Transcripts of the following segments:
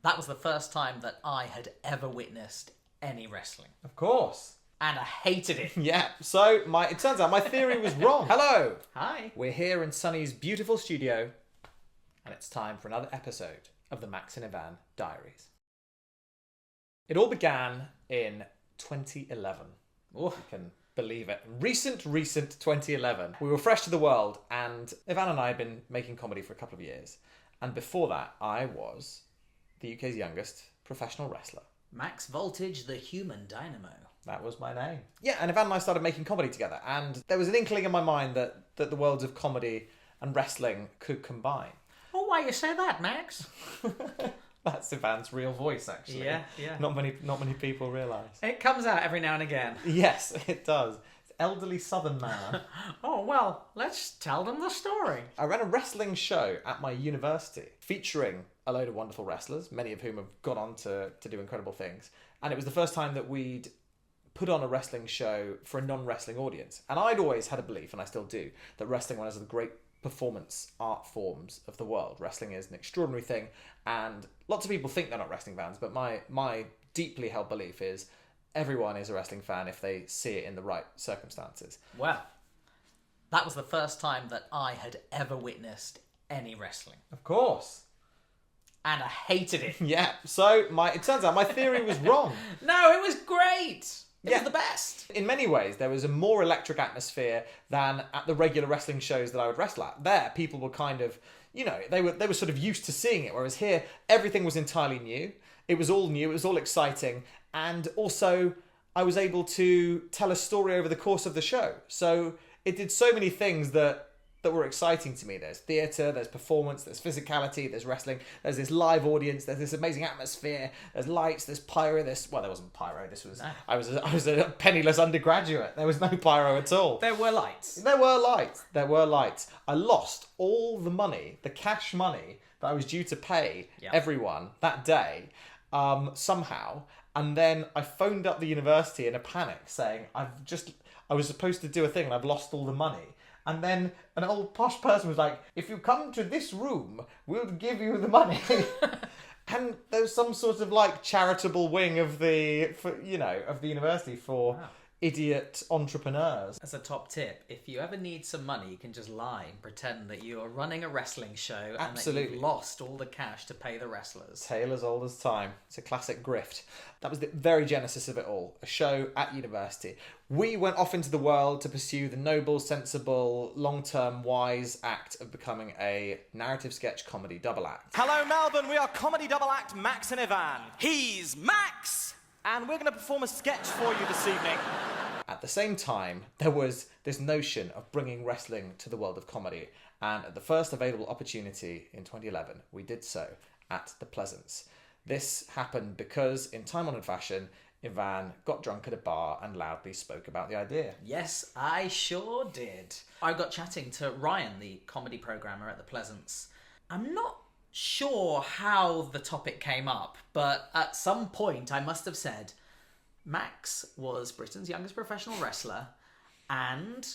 That was the first time that I had ever witnessed any wrestling. Of course. And I hated it. Yeah, so it turns out my theory was wrong. Hello! Hi. We're here in Sunny's beautiful studio, and it's time for another episode of the Max Ivan Diaries. It all began in 2011. Oh, you can believe it. Recent 2011. We were fresh to the world, and Ivan and I had been making comedy for a couple of years. And before that, I was the UK's youngest professional wrestler. Max Voltage, the human dynamo. That was my name. Yeah, and Ivan and I started making comedy together, and there was an inkling in my mind that the worlds of comedy and wrestling could combine. Oh, why you say that, Max? That's Ivan's real voice, actually. Yeah. Not many people realise. It comes out every now and again. Yes, it does. It's elderly southern man. Oh, well, let's tell them the story. I ran a wrestling show at my university featuring a load of wonderful wrestlers, many of whom have gone on to do incredible things. And it was the first time that we'd put on a wrestling show for a non-wrestling audience. And I'd always had a belief, and I still do, that wrestling was one of the great performance art forms of the world. Wrestling is an extraordinary thing, and lots of people think they're not wrestling fans, but my deeply held belief is everyone is a wrestling fan if they see it in the right circumstances. Well, that was the first time that I had ever witnessed any wrestling. Of course. And I hated it. Yeah, so it turns out my theory was wrong. No, it was great. It was the best. In many ways, there was a more electric atmosphere than at the regular wrestling shows that I would wrestle at. There, people were kind of, they were sort of used to seeing it, whereas here, everything was entirely new. It was all new, it was all exciting, and also I was able to tell a story over the course of the show. So it did so many things that were exciting to me. There's theatre, there's performance, there's physicality, there's wrestling, there's this live audience, there's this amazing atmosphere, there's lights, there's pyro, there wasn't pyro, no. I was a penniless undergraduate. There was no pyro at all. There were lights. There were lights. I lost all the money, the cash money that I was due to pay everyone that day, somehow, and then I phoned up the university in a panic saying, I was supposed to do a thing and I've lost all the money. And then an old posh person was like, if you come to this room, we'll give you the money. And there was some sort of charitable wing of the university for idiot entrepreneurs. As a top tip, if you ever need some money, you can just lie and pretend that you are running a wrestling show. Absolutely. And that you've lost all the cash to pay the wrestlers. Tale as old as time. It's a classic grift. That was the very genesis of it all. A show at university. We went off into the world to pursue the noble, sensible, long-term, wise act of becoming a narrative sketch comedy double act. Hello, Melbourne. We are comedy double act Max and Ivan. He's Max! And we're going to perform a sketch for you this evening. At the same time, there was this notion of bringing wrestling to the world of comedy. And at the first available opportunity in 2011, we did so at the Pleasance. This happened because, in time-honoured fashion, Ivan got drunk at a bar and loudly spoke about the idea. Yes, I sure did. I got chatting to Ryan, the comedy programmer at the Pleasance. I'm not sure how the topic came up, but at some point I must have said, Max was Britain's youngest professional wrestler, and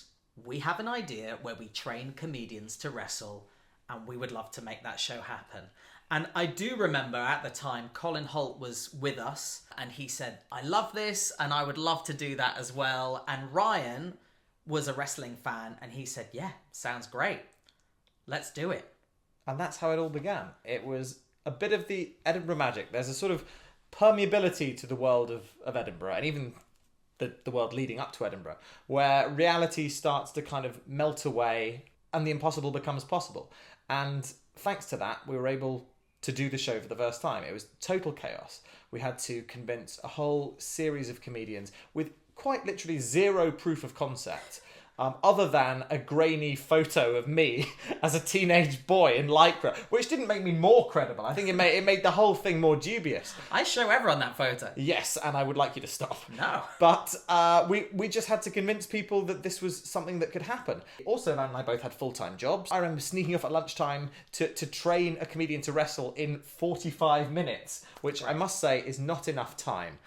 we have an idea where we train comedians to wrestle, and we would love to make that show happen. And I do remember at the time Colin Holt was with us, and he said, I love this and I would love to do that as well. And Ryan was a wrestling fan, and he said, yeah, sounds great, let's do it. And that's how it all began. It was a bit of the Edinburgh magic. There's a sort of permeability to the world of Edinburgh, and even the world leading up to Edinburgh, where reality starts to kind of melt away and the impossible becomes possible. And thanks to that, we were able to do the show for the first time. It was total chaos. We had to convince a whole series of comedians with quite literally zero proof of concept, other than a grainy photo of me as a teenage boy in Lycra, which didn't make me more credible. I think it made the whole thing more dubious. I show everyone that photo. Yes, and I would like you to stop. No. But we just had to convince people that this was something that could happen. Also, Van and I both had full-time jobs. I remember sneaking off at lunchtime to train a comedian to wrestle in 45 minutes, which I must say is not enough time.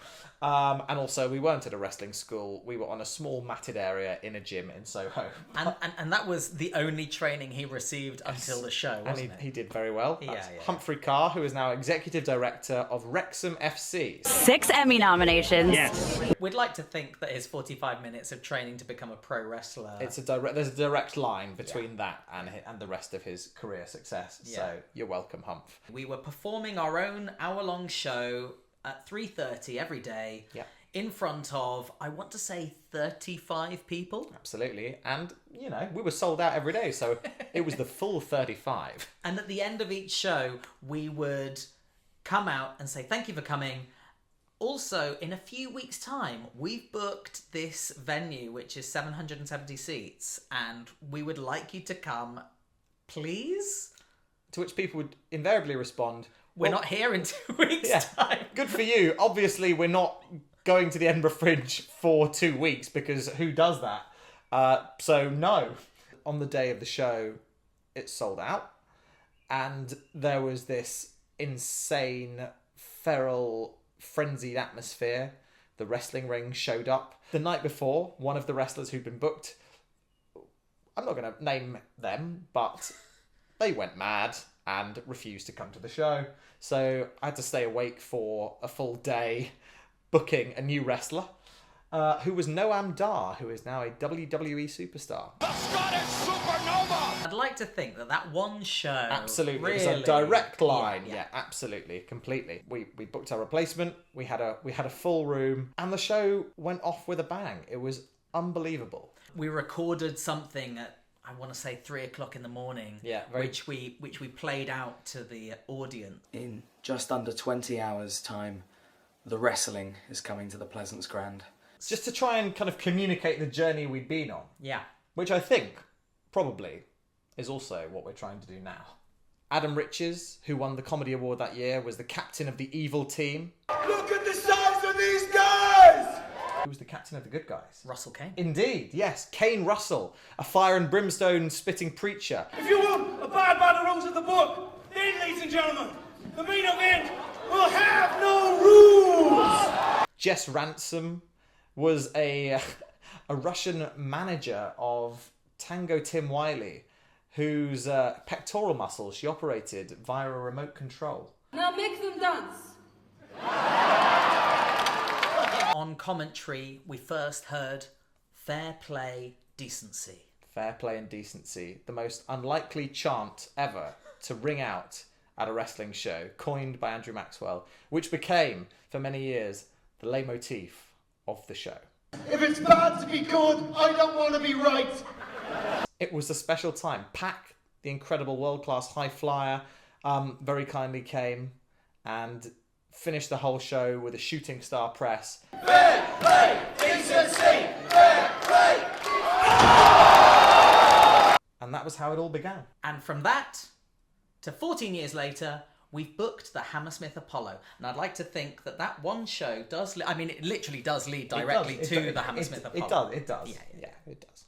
And also, we weren't at a wrestling school. We were on a small matted area in a gym in Soho. And that was the only training he received until the show, wasn't And it? he did very well. Yeah, That's yeah. Humphrey Carr, who is now Executive Director of Wrexham FC. 6 Emmy nominations. Yes. We'd like to think that his 45 minutes of training to become a pro wrestler... There's a direct line between that and the rest of his career success. Yeah. So you're welcome, Humph. We were performing our own hour-long show at 3:30 every day in front of, I want to say, 35 people. Absolutely. And, we were sold out every day. So it was the full 35. And at the end of each show, we would come out and say, thank you for coming. Also, in a few weeks' time, we've booked this venue, which is 770 seats, and we would like you to come, please? To which people would invariably respond, We're not here in 2 weeks' time. Good for you. Obviously, we're not going to the Edinburgh Fringe for 2 weeks, because who does that? So, no. On the day of the show, it sold out. And there was this insane, feral, frenzied atmosphere. The wrestling ring showed up. The night before, one of the wrestlers who'd been booked, I'm not going to name them, but they went mad and refused to come to the show. So I had to stay awake for a full day booking a new wrestler, who was Noam Dar, who is now a WWE superstar. The Scottish Supernova! I'd like to think that one show... Absolutely. Really, It was a direct line. Yeah. Yeah, absolutely. Completely. We booked our replacement. We had a full room, and the show went off with a bang. It was unbelievable. We recorded something at, I want to say, 3 o'clock in the morning. Yeah, which we played out to the audience. In just under 20 hours' time, the wrestling is coming to the Pleasance Grand. Just to try and kind of communicate the journey we'd been on, Yeah. which I think probably is also what we're trying to do now. Adam Riches, who won the Comedy Award that year, was the captain of the evil team. Look at the size of these guys! Who was the captain of the good guys? Russell Kane. Indeed, yes. Kane Russell, a fire and brimstone spitting preacher. If you will abide by the rules of the book, then, ladies and gentlemen, the main event will have no rules! Jess Ransom was a Russian manager of Tango Tim Wiley, whose pectoral muscles she operated via a remote control. Now make them dance. On commentary, we first heard Fair Play, Decency. Fair play and decency, the most unlikely chant ever to ring out at a wrestling show, coined by Andrew Maxwell, which became, for many years, the leitmotif of the show. If it's bad to be good, I don't want to be right. It was a special time. Pac, the incredible world-class high flyer, very kindly came and finished the whole show with a shooting star press. Fair play, decency, fair play. And that was how it all began. And from that to 14 years later, we've booked the Hammersmith Apollo. And I'd like to think that one show does... it literally does lead directly to the Hammersmith Apollo. It does. Yeah. Yeah, it does.